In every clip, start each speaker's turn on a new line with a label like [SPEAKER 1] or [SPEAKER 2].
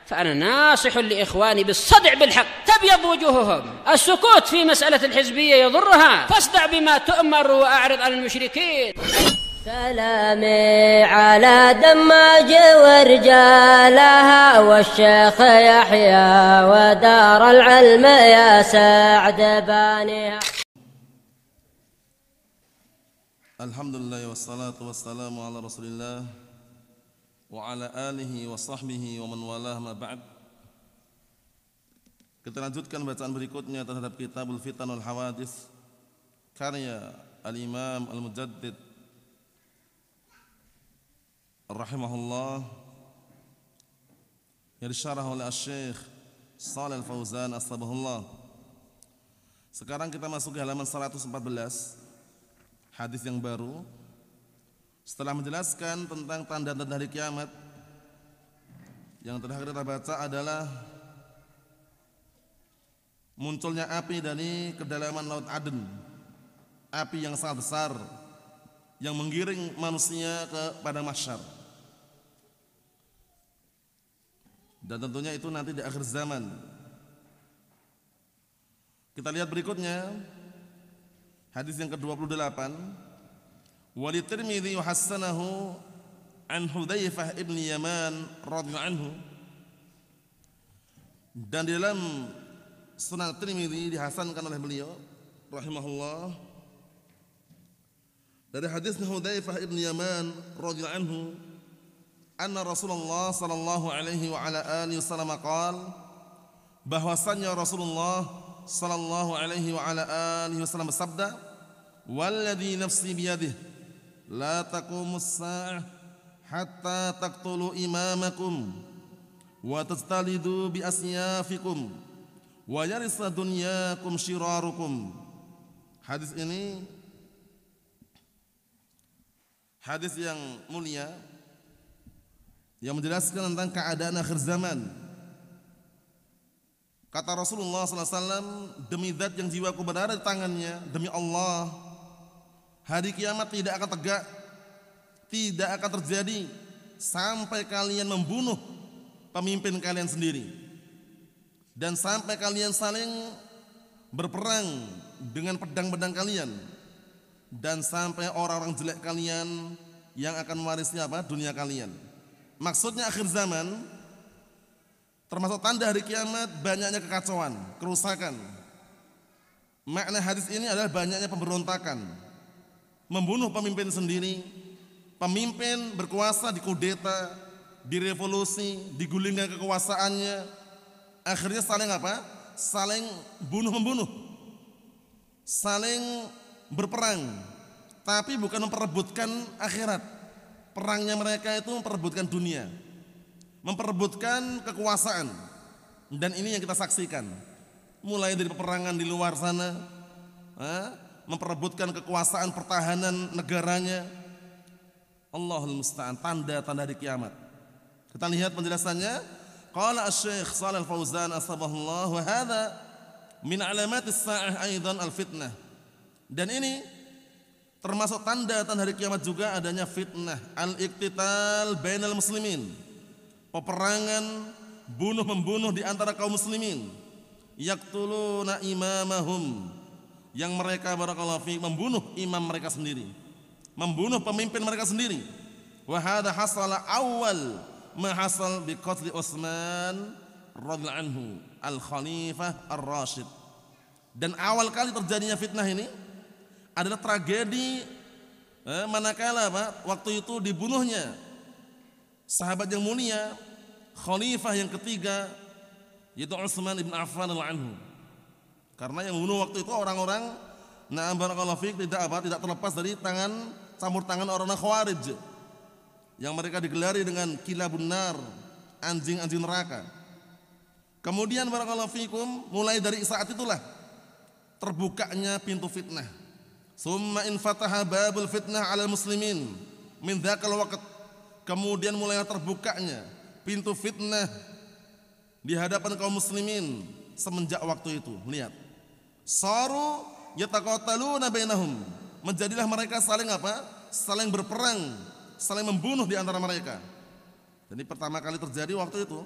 [SPEAKER 1] فأنا ناصح لإخواني بالصدع بالحق. تبيض وجوههم، السكوت في مسألة الحزبية يضرها، فاصدع بما تؤمر وأعرض عن المشركين.
[SPEAKER 2] سلامي على دماج ورجالها والشيخ يحيى ودار العلم يا سعد بانيها.
[SPEAKER 3] Alhamdulillah wassalatu wassalamu ala Rasulillah wa ala alihi wa sahbihi wa man walah ma ba'd. Kita lanjutkan bacaan berikutnya terhadap Kitabul Fitan wal Hawadits karya Al-Imam Al-Mujaddid rahimahullah yang disyarah oleh Asy-Syaikh Shalih Al-Fauzan As-Sabahullah. Sekarang kita masuk ke halaman 114, hadis yang baru. Setelah menjelaskan tentang tanda-tanda hari kiamat, yang terakhir kita baca adalah munculnya api dari kedalaman laut Aden, api yang sangat besar yang menggiring manusia ke padang mahsyar. Dan tentunya itu nanti di akhir zaman. Kita lihat berikutnya, hadis yang ke-28. Wali Tirmidzi hassanahu an Hudzaifah ibn Yaman radhiyallahu anhu. Dan di dalam Sunan Tirmidzi dihasankan oleh beliau rahimahullah dari hadis Hudzaifah ibn Yaman radhiyallahu anhu, anna Rasulullah sallallahu alaihi wa ala alihi wasallam qala, bahwasanya Rasulullah sallallahu alaihi wa ala alihi wasallam bersabda, walladzi nafsi biyadihi la taqumus sa'ah hatta taqtulu imamakum wa tastalidu bi asyafikum wa yarisa dunyakum shirarukum. Hadis ini hadis yang mulia yang menjelaskan tentang keadaan akhir zaman. Kata Rasulullah SAW, demi zat yang jiwaku berada di tangannya, demi Allah, hari kiamat tidak akan tegak, tidak akan terjadi sampai kalian membunuh pemimpin kalian sendiri, dan sampai kalian saling berperang dengan pedang-pedang kalian, dan sampai orang-orang jelek kalian yang akan mewarisi dunia kalian. Maksudnya akhir zaman, termasuk tanda hari kiamat, banyaknya kekacauan, kerusakan. Makna hadis ini adalah banyaknya pemberontakan, membunuh pemimpin sendiri, pemimpin berkuasa dikudeta, direvolusi, digulingkan kekuasaannya, akhirnya saling saling bunuh-membunuh, saling berperang, tapi bukan memperebutkan akhirat. Perangnya mereka itu memperebutkan dunia, memperebutkan kekuasaan. Dan ini yang kita saksikan, mulai dari peperangan di luar sana, memperebutkan kekuasaan pertahanan negaranya. Allahul musta'an, tanda-tanda hari kiamat. Kita lihat penjelasannya. Qala Asy-Syaikh Shalih Al-Fauzan As-Sabahullah, wa hadza min alamatis sa'ah aidan al-fitnah. Dan ini termasuk tanda-tanda hari kiamat juga adanya fitnah, al-iqtital bainal muslimin, peperangan, bunuh-membunuh di antara kaum muslimin, yaqtuluna imamahum, yang mereka barakallahu fi membunuh imam mereka sendiri, membunuh pemimpin mereka sendiri. Wa hadza hasala awal ma hasal bi qatl Utsman radhiyallahu anhu al-khalifah ar-rasyid. Dan awal kali terjadinya fitnah ini adalah tragedi manakala waktu itu dibunuhnya sahabat yang mulia, khalifah yang ketiga, yaitu Utsman ibn Affan radhiyallahu anhu. Karena yang membunuh waktu itu orang-orang barakallahu fiik tidak terlepas dari campur tangan orang Khawarij yang mereka digelari dengan kilabun nar, anjing-anjing neraka. Kemudian barakallahu fiikum, mulai dari saat itulah terbukanya pintu fitnah. Summa infataha babul fitnah 'alal muslimin min dzakal waqt. Kemudian mulai terbukanya pintu fitnah di hadapan kaum muslimin semenjak waktu itu. Lihat, saru yataqataluna bainahum, menjadilah mereka saling saling berperang, saling membunuh di antara mereka. Jadi pertama kali terjadi waktu itu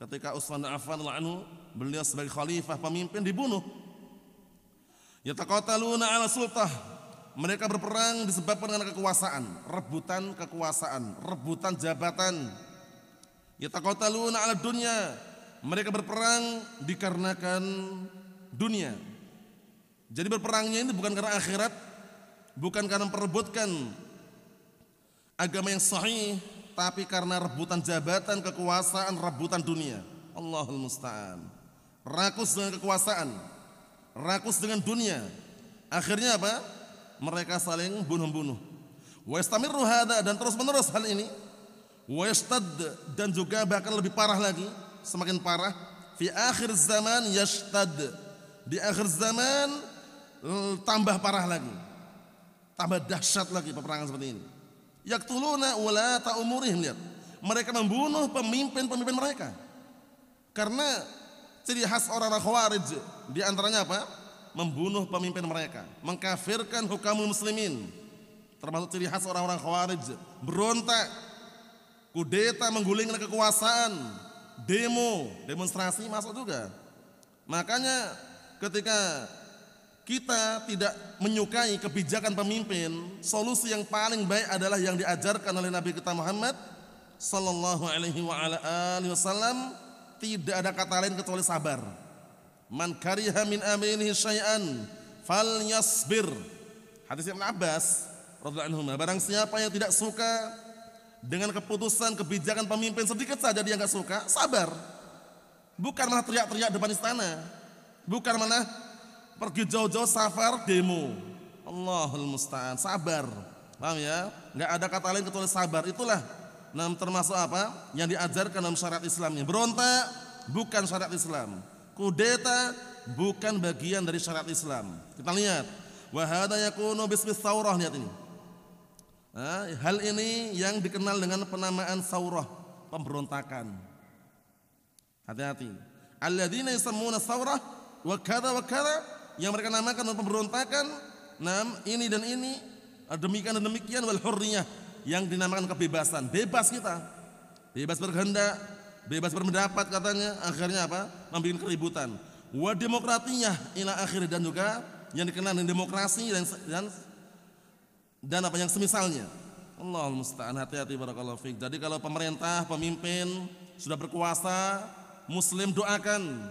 [SPEAKER 3] ketika Utsman bin Affan radhiyallahu anhu, beliau sebagai khalifah pemimpin dibunuh. Yataqataluna 'ala sultah, mereka berperang disebabkan karena kekuasaan, rebutan jabatan. Yataqataluna 'ala dunya, mereka berperang dikarenakan dunia. Jadi berperangnya ini bukan karena akhirat, bukan karena memperebutkan agama yang sahih, tapi karena rebutan jabatan, kekuasaan, rebutan dunia. Allahul musta'an. Rakus dengan kekuasaan, rakus dengan dunia. Akhirnya apa? Mereka saling bunuh-bunuh. Wa yastamirru hadza, dan terus-menerus hal ini. Wa yashtad, dan juga bahkan lebih parah lagi, semakin parah. Fi akhir zaman yashtad, di akhir zaman tambah parah lagi, tambah dahsyat lagi peperangan seperti ini. Yaqtuluna ulata umurihim, lihat, mereka membunuh pemimpin-pemimpin mereka. Karena ciri khas orang-orang Khawarij di antaranya apa? Membunuh pemimpin mereka, mengkafirkan hukamul muslimin. Termasuk ciri khas orang-orang Khawarij, berontak, kudeta, menggulingkan kekuasaan, demonstrasi masuk juga. Makanya ketika kita tidak menyukai kebijakan pemimpin, solusi yang paling baik adalah yang diajarkan oleh Nabi kita Muhammad sallallahu alaihi wasallam. Tidak ada kata lain kecuali sabar. Man kariha min amrihi syai'an falyasbir. Hadis Ibnu Abbas radhiyallahu anhu, barang siapa yang tidak suka dengan keputusan kebijakan pemimpin sedikit saja dia enggak suka, sabar. Bukan malah teriak-teriak depan istana, bukan malah pergi jauh-jauh safar demo. Allahul musta'an, sabar. Paham ya? Enggak ada kata lain kecuali sabar. Itulah termasuk apa yang diajarkan dalam syariat Islamnya. Berontak bukan syariat Islam, kudeta bukan bagian dari syariat Islam. Kita lihat, wa hadza yakunu bismi tsaurah, lihat ini. Hal ini yang dikenal dengan penamaan tsaurah, pemberontakan. Hati-hati. Alladzina yusammuna tsaurah wa kadza, yang mereka namakan pemberontakan, ini dan ini, demikian dan demikian, wal hurriyah, yang dinamakan kebebasan. Bebas kita, bebas berkehendak, bebas berpendapat katanya. Akhirnya apa? Membuat keributan. Wa demokratiyah ila akhir, dan juga yang dikenal dengan demokrasi dan apa yang semisalnya. Allahul musta'an. Hati-hati barakallahu fiik. Jadi kalau pemerintah, pemimpin sudah berkuasa, muslim doakan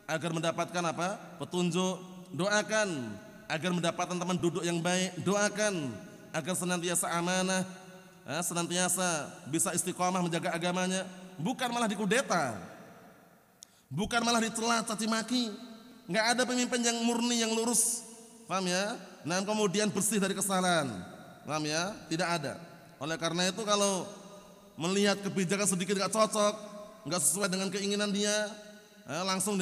[SPEAKER 3] agar mendapatkan apa? Petunjuk, doakan agar mendapatkan teman duduk yang baik, doakan agar senantiasa amanah, senantiasa bisa istiqomah menjaga agamanya, bukan malah dikudeta, bukan malah dicela, caci maki. Enggak ada pemimpin yang murni, yang lurus, paham ya? Kemudian bersih dari kesalahan, paham ya? Tidak ada. Oleh karena itu kalau melihat kebijakan sedikit enggak cocok, enggak sesuai dengan keinginan dia, langsung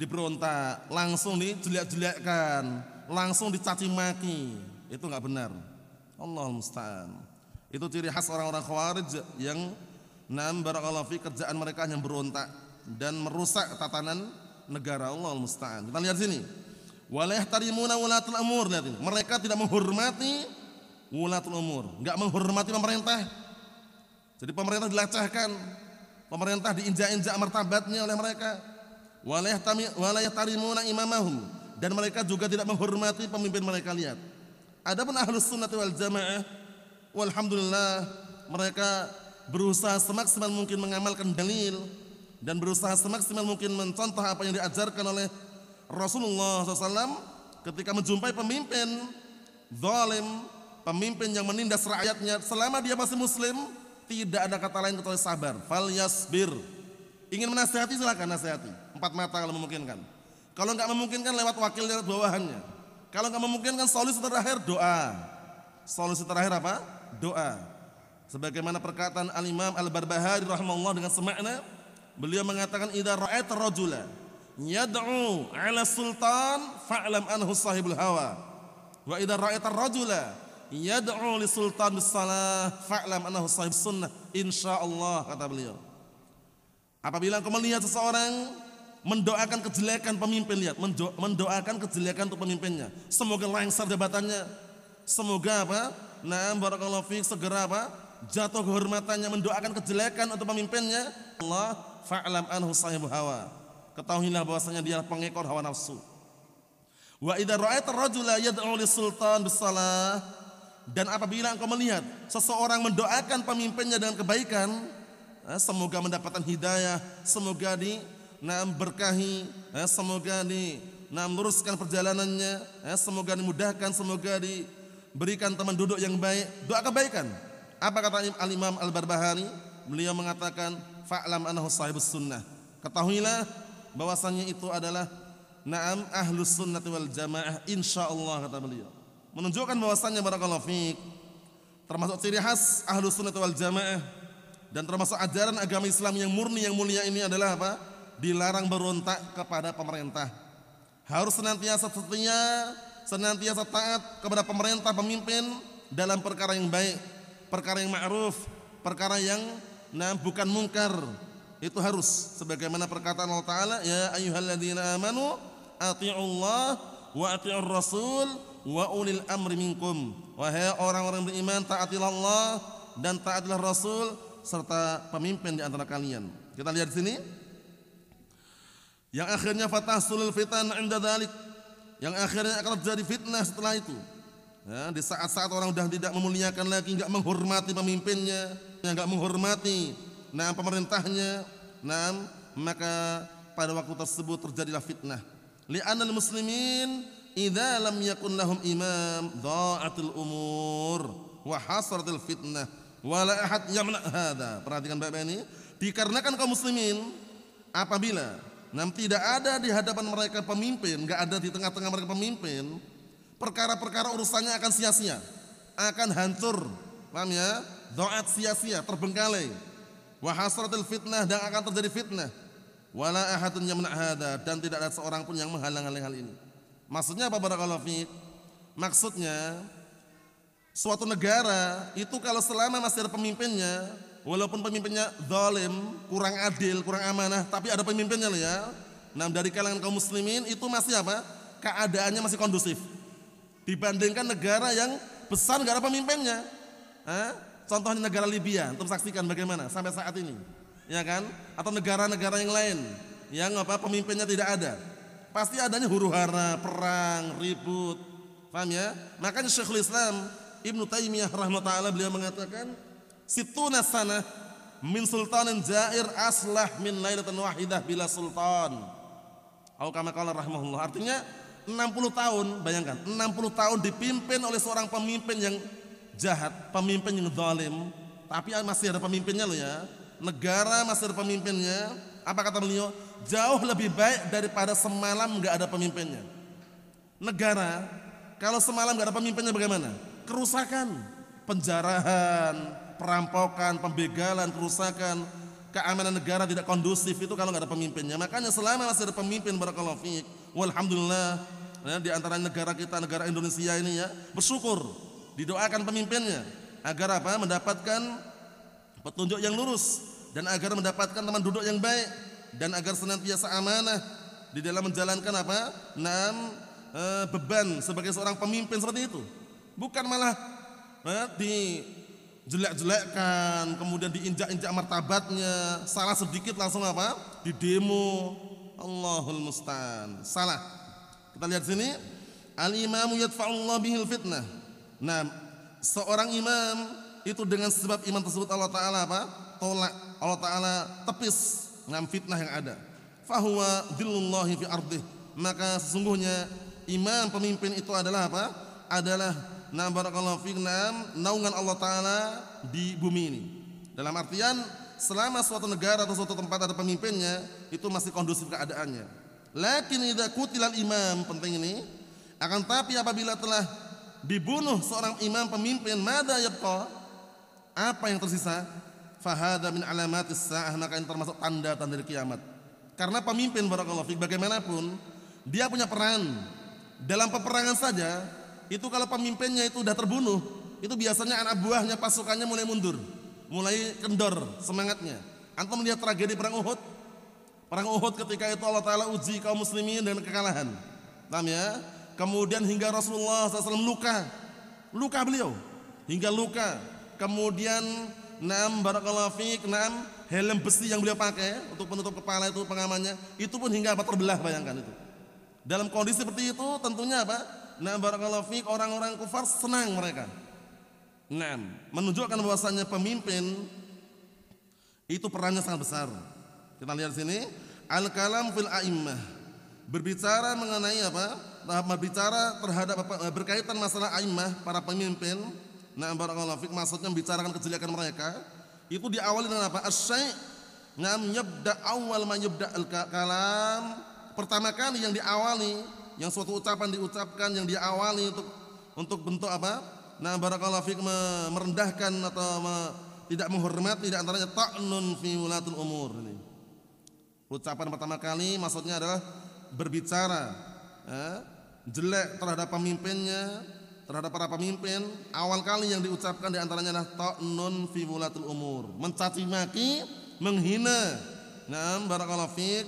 [SPEAKER 3] diberontak, langsung dijelek-jelekkan, langsung dicaci maki. Itu enggak benar. Allahul musta'an. Itu ciri khas orang-orang Khawarij yang barakallahu fi, kerjaan mereka yang berontak dan merusak tatanan negara. Allahul musta'an. Kita lihat sini. Wala yahtarimuna wulatul umur, lihat ini. Mereka tidak menghormati wulatul umur, enggak menghormati pemerintah. Jadi pemerintah dilecehkan, pemerintah diinjak-injak martabatnya oleh mereka. Wala yahtarimuna imamahum, dan mereka juga tidak menghormati pemimpin mereka. Lihat. Adapun ahlus sunnah wal jamaah, walhamdulillah, mereka berusaha semaksimal mungkin mengamalkan dalil dan berusaha semaksimal mungkin mencontoh apa yang diajarkan oleh Rasulullah SAW ketika menjumpai pemimpin zalim, pemimpin yang menindas rakyatnya. Selama dia masih muslim, tidak ada kata lain kecuali sabar. Fal yasbir. Ingin menasihati silakan nasihati, 4 mata kalau memungkinkan. Kalau enggak memungkinkan lewat wakil, lewat bawahannya. Kalau enggak memungkinkan, solusi terakhir doa. Solusi terakhir apa? Doa. Sebagaimana perkataan Al-Imam Al-Barbahari rahimahullah dengan semakna, beliau mengatakan, idza ra'aita rajula yad'u 'ala sultan fa'lam anhu sahibul hawa, wa idza ra'aita rajula yad'u li sultan bis salah fa'lam anhu sahibus sunnah, insyaallah, kata beliau. Apabila engkau melihat seseorang mendoakan kejelekan pemimpin, lihat, mendoakan kejelekan untuk pemimpinnya, semoga lengser jabatannya, semoga apa? barakallahu fiik, segera apa? Jatuh kehormatannya, mendoakan kejelekan untuk pemimpinnya. Allah, fa'lam anhu sahibu hawa. Ketahuilah bahwasanya dia pengekor hawa nafsu. Wa idza ra'aita ar-rajula yad'u lis-sultan bis-shalah, dan apabila engkau melihat seseorang mendoakan pemimpinnya dengan kebaikan, semoga mendapatkan hidayah, semoga berkahi, semoga meluruskan perjalanannya, semoga dimudahkan, semoga diberikan teman duduk yang baik, doa kebaikan. Apa kata Al-Imam Al-Barbahari? Beliau mengatakan fa'lam annahu sahibus sunnah. Ketahuilah bahwasanya itu adalah ahlus sunnati wal jamaah insyaallah, kata beliau. Menunjukkan bahwasanya barakallahu fiik termasuk ciri khas ahlus sunnati wal jamaah dan termasuk ajaran agama Islam yang murni yang mulia ini adalah apa? Dilarang berontak kepada pemerintah. Harus senantiasa setia, senantiasa taat kepada pemerintah, pemimpin dalam perkara yang baik, perkara yang ma'ruf, perkara yang bukan mungkar. Itu harus sebagaimana perkataan Allah Ta'ala, ya ayyuhalladzina amanu ati'ullah wa ati'ur rasul wa ulil amri minkum. Wahai orang-orang beriman, taatilah Allah dan taatilah Rasul serta pemimpin di antara kalian. Kita lihat di sini. Yang akhirnya fatahsulul fitan 'inda dzalik. Yang akhirnya akan terjadi fitnah setelah itu. Ya, di saat-saat orang sudah tidak memuliakan lagi, enggak menghormati pemimpinnya, enggak menghormati pemerintahnya, maka pada waktu tersebut terjadilah fitnah. Li'anal muslimin idza lam yakun lahum imam dha'atil umur wa hasratil fitnah wa la ahad yamna hadza. Perhatikan Bapak ini, dikarenakan kaum muslimin apabila tidak ada di hadapan mereka pemimpin, enggak ada di tengah-tengah mereka pemimpin, perkara-perkara urusannya akan sia-sia, akan hancur. Paham ya? Dha'at, sia-sia, terbengkalai. Wa hasratil fitnah, dan akan terjadi fitnah. Wala ahadun yamna hadza, dan tidak ada seorang pun yang menghalang-halangi hal ini. Maksudnya apa barakallahu fiik? Maksudnya suatu negara itu kalau selama masih ada pemimpinnya, walaupun pemimpinnya zalim, kurang adil, kurang amanah, tapi ada pemimpinnya loh ya. Dari kalangan kaum muslimin itu masih apa? Keadaannya masih kondusif. Dibandingkan negara yang besar enggak ada pemimpinnya. Contohnya negara Libya, untuk saksikan bagaimana sampai saat ini. Ya kan? Atau negara-negara yang lain yang pemimpinnya tidak ada. Pasti adanya huru-hara, perang, ribut. Paham ya? Makanya Syekhul Islam Ibnu Taimiyah rahimahullah beliau mengatakan, situna sanah min sultanin jair aslah min lailatan wahidah bila sultan. Atau kama qala rahimahullah. Artinya 60 tahun, bayangkan 60 tahun dipimpin oleh seorang pemimpin yang jahat, pemimpin yang zalim, tapi masih ada pemimpinnya loh ya. Negara masih ada pemimpinnya. Apa kata beliau? Jauh lebih baik daripada semalam enggak ada pemimpinnya. Negara kalau semalam enggak ada pemimpinnya bagaimana? Kerusakan, penjarahan, perampokan, pembegalan, kerusakan, keamanan negara tidak kondusif itu kalau enggak ada pemimpinnya. Makanya selama masih ada pemimpin barakallahu fiik, walhamdulillah ya, di antara negara kita, negara Indonesia ini ya, bersyukur, didoakan pemimpinnya agar apa? Mendapatkan petunjuk yang lurus dan agar mendapatkan teman duduk yang baik dan agar senantiasa amanah di dalam menjalankan apa? Beban sebagai seorang pemimpin seperti itu. Bukan malah dijelek-jelekkan, kemudian diinjak-injak martabatnya, salah sedikit langsung apa? Didemo. Allahul musta'an. Salah. Kita lihat sini, al-imamu yadfa'ullah bihil fitnah. Seorang imam itu dengan sebab iman tersebut Allah Ta'ala apa? Tolak, Allah Ta'ala tepis fitnah yang ada. Fahuwa dhillullahi fi ardih. Maka sesungguhnya imam pemimpin itu adalah apa? Adalah barakallahu fiik, naungan Allah Ta'ala di bumi ini. Dalam artian selama suatu negara atau suatu tempat ada pemimpinnya, itu masih kondusif keadaannya. Lakin idza qutilal imam, penting ini, akan tapi apabila telah dibunuh seorang imam pemimpin, madza yabqa? Apa yang tersisa? Fahada min alamatis sa'ah, maka ini termasuk tanda-tanda dari kiamat. Karena pemimpin barakallahu fiik bagaimanapun dia punya peran dalam peperangan saja. Itu kalau pemimpinnya itu sudah terbunuh, itu biasanya anak buahnya, pasukannya mulai mundur, mulai kendor semangatnya. Antum melihat tragedi perang Uhud. Perang Uhud ketika itu Allah Ta'ala uji kaum muslimin dengan kekalahan. Paham ya? Kemudian hingga Rasulullah SAW luka beliau hingga luka. Kemudian barakallahu fiik, helm besi yang beliau pakai untuk penutup kepala itu pengamannya, itu pun hingga terbelah, bayangkan itu. Dalam kondisi seperti itu tentunya apa? Nah, barakallahu fiik, orang-orang kufar senang mereka. Nah, menunjukkan bahwasanya pemimpin itu perannya sangat besar. Kita lihat sini, al-kalam fil a'immah, berbicara mengenai apa? Berbicara terhadap apa? Berkaitan masalah a'immah, para pemimpin. Nah, barakallahu fiik, maksudnya membicarakan kejelekan mereka. Itu diawali dengan apa? Asy-syai' nam yabda awal ma yabda al-kalam. Pertama kali yang diawali, yang suatu ucapan diucapkan yang diawali untuk bentuk apa? Nah, barakallahu fiik, merendahkan atau tidak menghormati, di antaranya ta'nun fi wulatul umur. Ini ucapan pertama kali maksudnya adalah berbicara jelek terhadap pemimpinnya, terhadap para pemimpin. Awal kali yang diucapkan di antaranya adalah ta'nun fi wulatul umur, mencaci maki, menghina, nah, barakallahu fiik,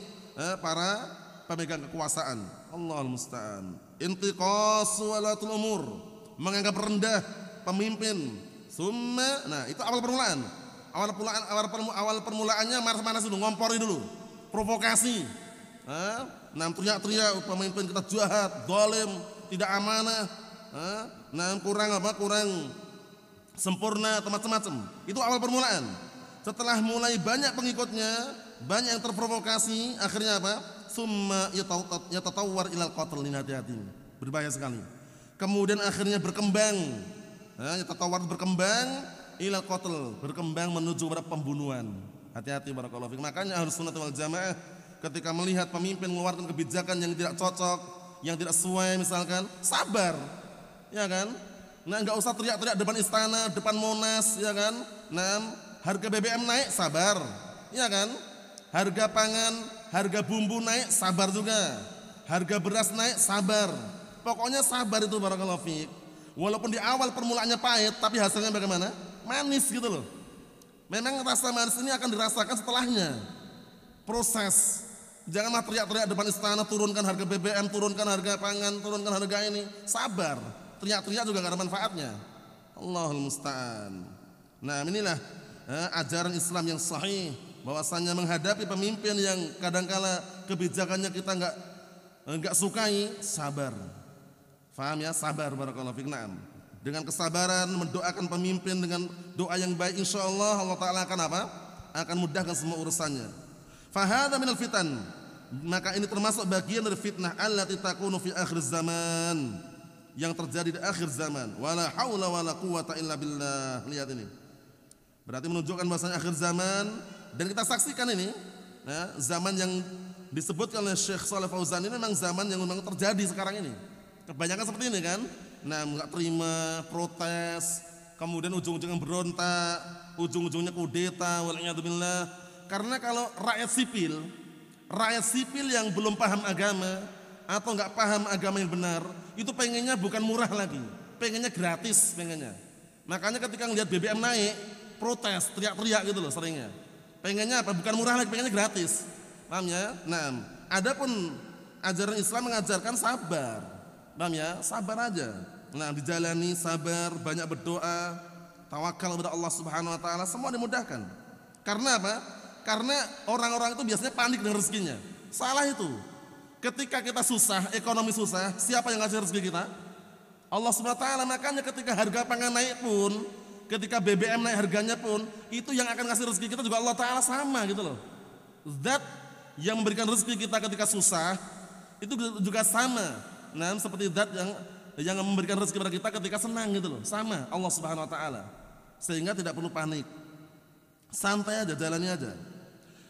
[SPEAKER 3] para pemegang kekuasaan. Allahul musta'an. Intiqas wulatul umur, menganggap rendah pemimpin. Summa, nah itu awal permulaan. Awal permulaannya manas-manas dulu, ngompori dulu, provokasi. Nah, teriak-teriak pemimpin kita jahat, zalim, tidak amanah. Nah, kurang sempurna atau macam-macam. Itu awal permulaan. Setelah mulai banyak pengikutnya, banyak yang terprovokasi, akhirnya apa? Summa yatatawwar ilal qatl, hati-hati. Berbahaya sekali. Kemudian akhirnya berkembang, yatatawwar, berkembang ilal qatl, berkembang menuju pada pembunuhan. Hati-hati barakallahu fiik. Makanya Ahlus Sunnah wal Jamaah ketika melihat pemimpin mengeluarkan kebijakan yang tidak cocok, yang tidak sesuai misalkan, sabar. Ya kan? Nah, enggak usah teriak-teriak depan istana, depan Monas, ya kan? Nah, harga BBM naik, sabar. Ya kan? Harga pangan, harga bumbu naik, sabar juga. Harga beras naik, sabar. Pokoknya sabar itu barakallahu fiik. Walaupun di awal permulaannya pahit, tapi hasilnya bagaimana? Manis gitu loh. Memang rasa manis ini akan dirasakan setelahnya. Proses. Janganlah teriak-teriak depan istana, turunkan harga BBM, turunkan harga pangan, turunkan harga ini. Sabar. Teriak-teriak juga gak ada manfaatnya. Allahul musta'an. Nah, inilah ajaran Islam yang sahih, bahwasanya menghadapi pemimpin yang kadangkala kebijakannya kita enggak sukai, sabar. Faham ya? Sabar barakallahu fiik. Naam. Dengan kesabaran mendoakan pemimpin dengan doa yang baik, insyaallah Allah Ta'ala akan apa? Akan mudahkan semua urusannya. Fahadha minal fitan, maka ini termasuk bagian dari fitnah allati takunu fi akhir zaman, yang terjadi di akhir zaman. Wala haula wala quwata illa billah. Lihat ini. Berarti menunjukkan bahwasanya akhir zaman, dan kita saksikan ini, zaman yang disebutkan oleh Syekh Shalih Fauzan ini memang zaman yang memang terjadi sekarang ini. Kebanyakan seperti ini kan. Nah, enggak terima, protes, kemudian ujung-ujungnya berontak, ujung-ujungnya kudeta, wal'iyadzubillah. Karena kalau rakyat sipil yang belum paham agama atau enggak paham agama yang benar, itu pengennya bukan murah lagi, pengennya gratis, pengennya. Makanya ketika ngelihat BBM naik, protes, teriak-teriak gitu loh seringnya. Pengennya apa? Bukan murah lagi, pengennya gratis. Paham ya? Nah, adapun ajaran Islam mengajarkan sabar. Paham ya? Sabar aja. Nah, dijalani sabar, banyak berdoa, tawakal kepada Allah Subhanahu wa taala, semua dimudahkan. Karena apa? Karena orang-orang itu biasanya panik dengan rezekinya. Salah itu. Ketika kita susah, ekonomi susah, siapa yang ngasih rezeki kita? Allah Subhanahu wa taala. Makanya ketika harga pangan naik pun, ketika BBM naik harganya pun, itu yang akan ngasih rezeki kita juga Allah Ta'ala sama gitu loh. Zat yang memberikan rezeki kita ketika susah, itu juga sama. Nah, seperti zat yang memberikan rezeki kepada kita ketika senang gitu loh. Sama Allah Subhanahu wa taala. Sehingga tidak perlu panik. Santai aja, jalani aja.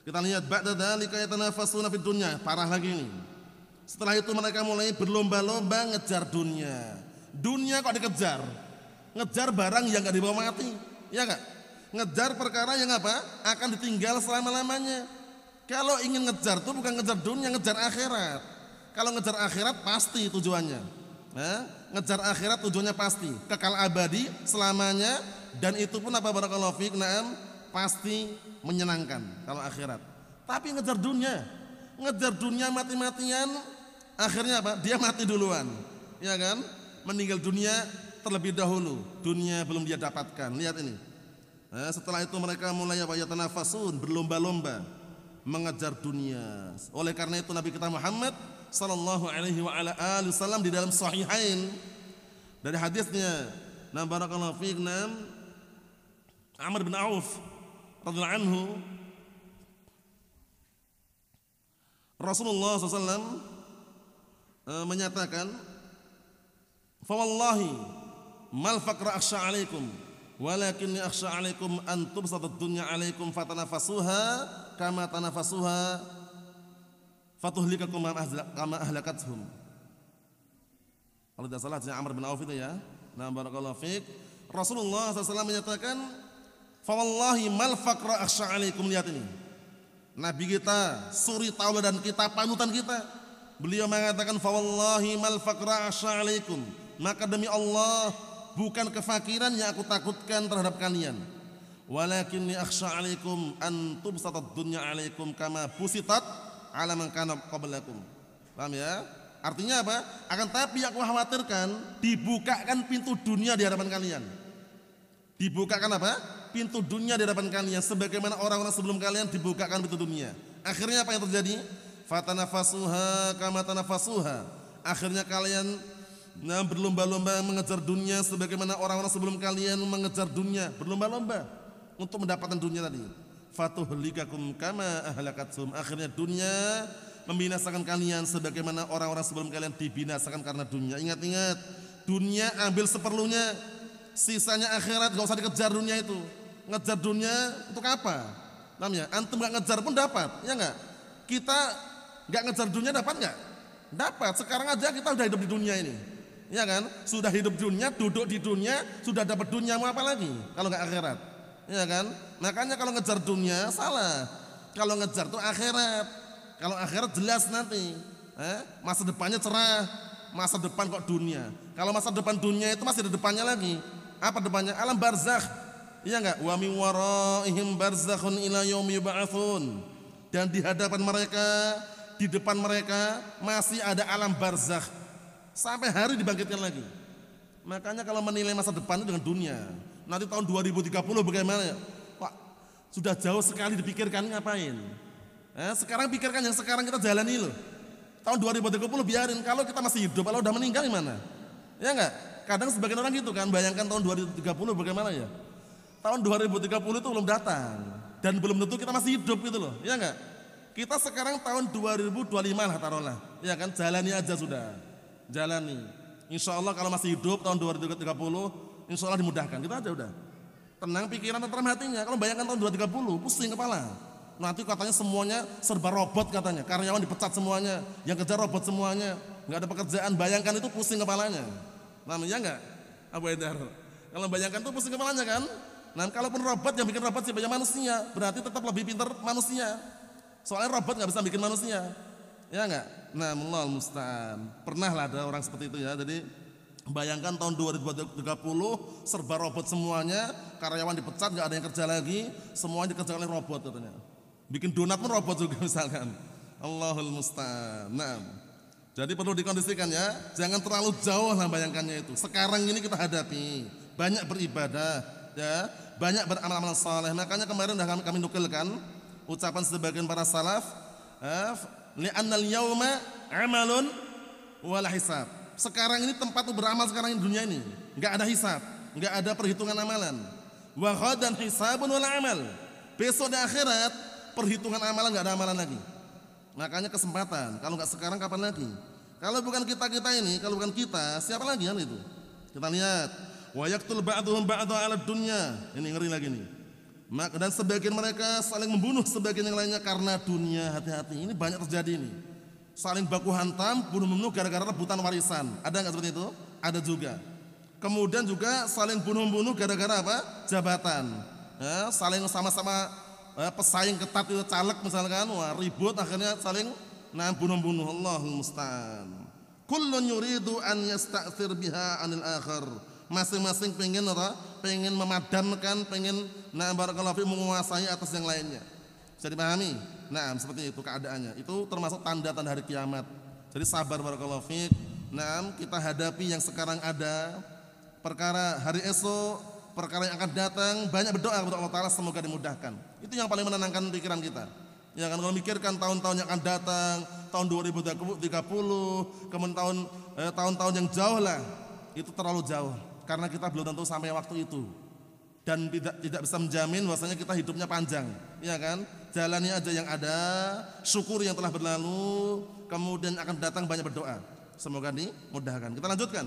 [SPEAKER 3] Kita lihat ba'da dzalika yatanafasuna fid dunya, parah lagi ini. Setelah itu mereka mulai berlomba-lomba ngejar dunia. Dunia kok dikejar? Ngejar barang yang enggak dibawa mati. Ya enggak? Ngejar perkara yang apa? Akan ditinggal selama-lamanya. Kalau ingin ngejar tuh bukan ngejar dunia, ngejar akhirat. Kalau ngejar akhirat pasti tujuannya. Ngejar akhirat tujuannya pasti kekal abadi selamanya, dan itu pun apa barakallahu fiik, na'am, pasti menyenangkan kalau akhirat. Tapi ngejar dunia mati-matian, akhirnya apa? Dia mati duluan. Ya kan? Meninggal dunia terlebih dahulu. Dunia belum dia dapatkan. Lihat ini. Setelah itu mereka mulai yatanafasun, berlomba-lomba mengejar dunia. Oleh karena itu Nabi kita Muhammad sallallahu alaihi wa ala alihi wasallam di dalam sahihain dari hadisnya barakallahu fiik Amr bin Auf radhiyallahu anhu, Rasulullah SAW menyatakan, "Fa wallahi mal faqra akhsha 'alaikum walakinni akhsha 'alaikum an tubsatad dunya 'alaikum fatanafasuha kama tanafasuha fatuhlikakum kama ahlakathum." Kalau tidak salah Amr bin Auf itu ya. Nah, barakallahu fiik. Rasulullah SAW menyatakan, "Fa wallahi mal faqra akhsha 'alaikum." Lihat ini. Nabi kita, suri tauladan kita, panutan kita. Beliau mengatakan, "Fa wallahi mal faqra akhsha 'alaikum." Maka demi Allah, bukan kefakiran yang aku takutkan terhadap kalian. Walakinni akhsha 'alaikum an tubsatad dunya 'alaikum kama busitat 'ala man kana qablakum. Paham ya? Artinya apa? Akan tapi aku khawatirkan dibukakan pintu dunia di hadapan kalian. Dibukakan apa? Pintu dunia di hadapan kalian sebagaimana orang-orang sebelum kalian dibukakan pintu dunia. Akhirnya apa yang terjadi? Fatanafasuha kama tanafasuha. Akhirnya kalian berlomba-lomba mengejar dunia sebagaimana orang-orang sebelum kalian mengejar dunia, berlomba-lomba untuk mendapatkan dunia tadi. Fatuhlikakum kama ahlakathum. Akhirnya dunia membinasakan kalian sebagaimana orang-orang sebelum kalian dibinasakan karena dunia. Ingat-ingat, dunia ambil seperlunya, sisanya akhirat. Gak usah dikejar dunia itu. Ngejar dunia untuk apa? Namanya antum gak ngejar pun dapat, ya enggak? Kita gak ngejar dunia dapat enggak? Dapat. Sekarang aja kita udah hidup di dunia ini, ya kan? Sudah hidup dunia, duduk di dunia, sudah dapat dunia, mau apa lagi kalau nggak akhirat, ya kan? Makanya kalau ngejar dunia salah. Kalau ngejar tuh akhirat. Kalau akhirat jelas nanti, masa depannya cerah. Masa depan kok dunia. Kalau masa depan dunia itu masih ada depannya lagi. Apa depannya? Alam barzakh, iya enggak? Wa min waraihim barzakhun ila yaumi yub'atsun. Dan di hadapan mereka, di depan mereka masih ada alam barzakh sampai hari dibangkitkan lagi. Makanya kalau menilai masa depan itu dengan dunia, nanti tahun 2030 bagaimana ya? Pak, sudah jauh sekali dipikirkan, ngapain? Sekarang pikirkan yang sekarang kita jalani loh. Tahun 2030 biarin, kalau kita masih hidup, kalau udah meninggal gimana? Ya enggak? Kadang sebagian orang gitu kan, bayangkan tahun 2030 bagaimana ya? Tahun 2030 itu belum datang dan belum tentu kita masih hidup gitu loh. Ya enggak? Kita sekarang tahun 2025 lah taruhlah. Ya kan, jalani aja sudah. Jalani. Insya Allah kalau masih hidup tahun 2030, insya Allah dimudahkan. Kita aja udah. Tenang pikiran, tenang hatinya. Kalau bayangkan tahun 2030, pusing kepala. Nanti katanya semuanya serba robot katanya. Karyawan dipecat semuanya, yang kerja robot semuanya, nggak ada pekerjaan. Bayangkan itu pusing kepalanya. Namanya enggak? Abu Haidar. Kalau bayangkan itu pusing kepalanya kan? Nah, kalaupun robot yang bikin robot siapa manusia, berarti tetap lebih pintar manusia. Soalnya robot nggak bisa bikin manusia. Ya enggak? Nah, Allahul musta'an. Pernah lah ada orang seperti itu ya. Jadi bayangkan tahun 2030 serba robot semuanya, karyawan dipecat, nggak ada yang kerja lagi, semuanya dikerjakan oleh robot katanya. Bikin donat pun robot juga misalkan. Allahul musta'an. Nah, jadi perlu dikondisikan ya, jangan terlalu jauh lah bayangkannya itu. Sekarang ini kita hadapi, banyak beribadah, ya, banyak beramal-amal saleh. Makanya kemarin sudah kami nukilkan ucapan sebagian para salaf, li'annal yauma amalun wala hisab. Sekarang ini tempat beramal sekarang ini dunia ini, enggak ada hisab, enggak ada perhitungan amalan. Wa ghadan hisabun wala amal. Besok di akhirat perhitungan amalan enggak ada amalan lagi. Makanya kesempatan, kalau enggak sekarang kapan lagi? Kalau bukan kita-kita ini, kalau bukan kita, siapa lagi kan itu? Kita lihat, wa yaqtul ba'duhum ba'dha 'ala dunya. Ini ngeri lagi nih. Dan sebagian mereka saling membunuh sebagian yang lainnya karena dunia. Hati-hati, ini banyak terjadi ini. Saling baku hantam, bunuh-bunuh gara-gara rebutan warisan. Ada nggak seperti itu? Ada juga. Kemudian juga saling bunuh-bunuh gara-gara apa? Jabatan. Ya, saling sama-sama pesaing ketat itu, caleg misalkan, wah ribut akhirnya saling bunuh-bunuh. Allahul musta'an. Kullun yuridu an yasta'thir biha 'anil akhar. Masing-masing pengen apa? Pengen memadamkan, pengen barakallahu fi menguasai atas yang lainnya. Bisa dipahami? Nah, seperti itu keadaannya. Itu termasuk tanda-tanda hari kiamat. Jadi sabar barakallahu fiik. Nah, kita hadapi yang sekarang ada. Perkara hari esok perkara yang akan datang, banyak berdoa kepada Allah Ta'ala semoga dimudahkan. Itu yang paling menenangkan pikiran kita. Ya kan, kalau mikirkan tahun-tahun yang akan datang, tahun 2030, kemudian tahun-tahun yang jauh lah, itu terlalu jauh karena kita belum tentu sampai waktu itu. Dan tidak bisa menjamin bahwasanya kita hidupnya panjang, ya kan? Jalani aja yang ada, syukuri yang telah berlalu, kemudian akan datang banyak berdoa. Semoga dimudahkan. Kita lanjutkan.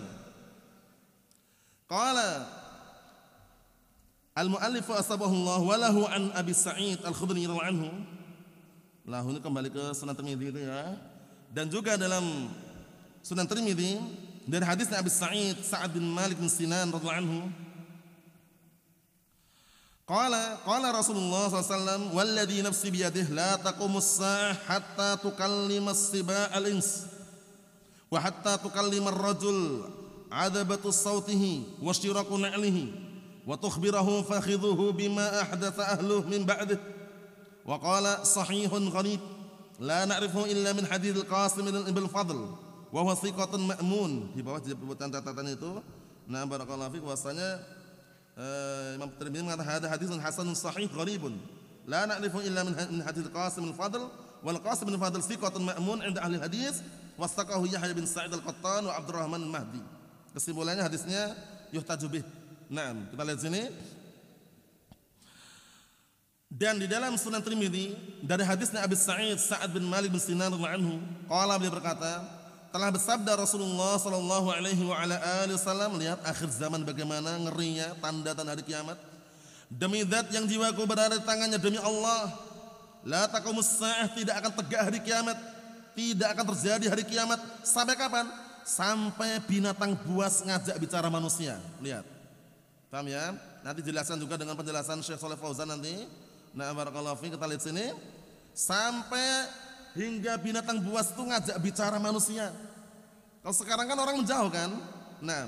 [SPEAKER 3] Qala al-muallif asbahullah wa lahu an Abi Sa'id Al-Khudri radhiyallahu anhu. Lahu ini kembali ke Sunan Tirmidzi itu ya. Dan juga dalam Sunan Tirmidzi dari hadisnya Abi Sa'id Sa'ad bin Malik bin Sinan radhiyallahu anhu. Qala Rasulullah sallallahu alaihi wasallam walladzi nafsi biyadihi la taqumus sa'ah hatta tukallima as-siba' al-ins wa hatta tukallima ar-rajul 'adabatu sautihi wa ishtiraku na'lihi wa tukhbirahu fakhidhuhu bima ahdatha ahluhu min ba'dihi. Wa qala sahihun gharib la na'rifu illa min hadits al-Qasim ibn Fadl wa huwa thiqatun ma'mun. Di bawah disebutkan catatan itu. Nah, barakallahu fiik, bahwasanya Imam Tirmidzi mengatakan hadis hadisun hasanun sahih gharibun la na'rifu illa min hadits al-Qasim ibn Fadl wal Qasim ibn Fadl thiqatun ma'mun 'inda ahli hadis wastaqahu Yahya bin Sa'id al-Qattan wa Abdurrahman al-Mahdi. Kesimpulannya hadisnya yuhtaju bih. Nah, kita lihat sini. Dan di dalam Sunan Tirmidzi dari hadisnya Abi Sa'id Sa'ad bin Malik bin Sinan radhiyallahu anhu, qala, beliau berkata, telah bersabda Rasulullah sallallahu alaihi wa ala alihi wasallam, lihat akhir zaman bagaimana ngerinya tanda-tanda hari kiamat. Demi zat yang jiwaku berada di tangannya, demi Allah, la taqumus sa'ah, tidak akan tegak hari kiamat, tidak akan terjadi hari kiamat. Sampai kapan? Sampai binatang buas ngajak bicara manusia. Lihat. Paham ya? Nanti jelaskan juga dengan penjelasan Syekh Shalih Fauzan nanti. Nah, barakallahu fiik, kita lihat sini. Sampai hingga binatang buas itu ngajak bicara manusia. Kalau sekarang kan orang menjauh kan? Nah,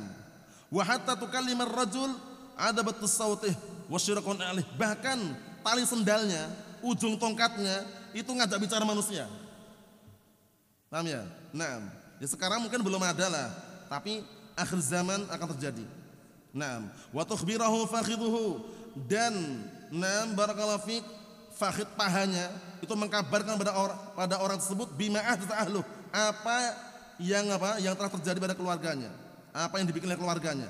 [SPEAKER 3] wa hatta tukallimar rajul adabatus sautih wasyirqun alih. Bahkan tali sendalnya, ujung tongkatnya itu ngajak bicara manusia. Paham ya? Nah, ya sekarang mungkin belum ada lah, tapi akhir zaman akan terjadi. Nah, wa tukhbirahu fakhidhuhu, dan barakallahu fiik, fakhid pahanya itu mengkabarkan pada orang tersebut bima ahdatsa ahlu, apa yang telah terjadi pada keluarganya, apa yang dibikin oleh keluarganya,